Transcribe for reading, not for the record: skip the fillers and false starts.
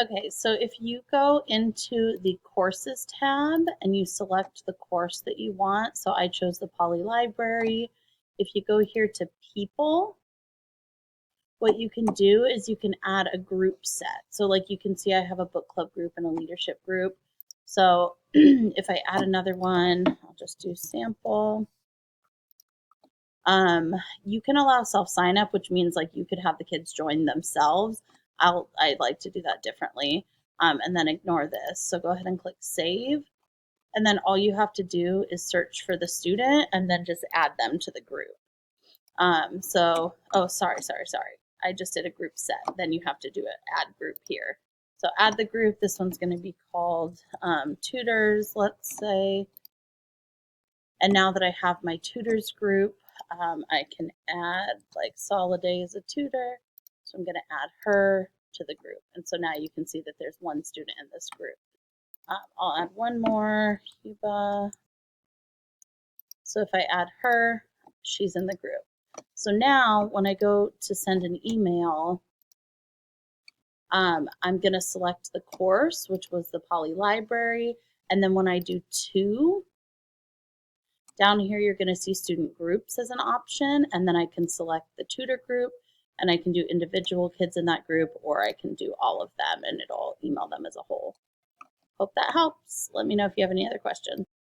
Okay, so if you go into the courses tab and you select the course that you want, so I chose the Poly Library. If you go here to people, what you can do is you can add a group set. So like you can see I have a book club group and a leadership group. So if I add another one, I'll just do sample. You can allow self sign up, which means like you could have the kids join themselves. I'd like to do that differently. And then ignore this. So go ahead and click save. And then all you have to do is search for the student and then just add them to the group. Oh, sorry. I just did a group set. Then you have to do an add group here. So add the group. This one's going to be called tutors, let's say. And now that I have my tutors group, I can add like Soliday as a tutor. So I'm going to add her to the group. And so now you can see that there's one student in this group. I'll add one more, Huba. So if I add her, she's in the group. So now when I go to send an email, I'm going to select the course, which was the Poly Library. And then when I do to, down here you're going to see student groups as an option. And then I can select the tutor group and I can do individual kids in that group, or I can do all of them and it'll email them as a whole. Hope that helps. Let me know if you have any other questions.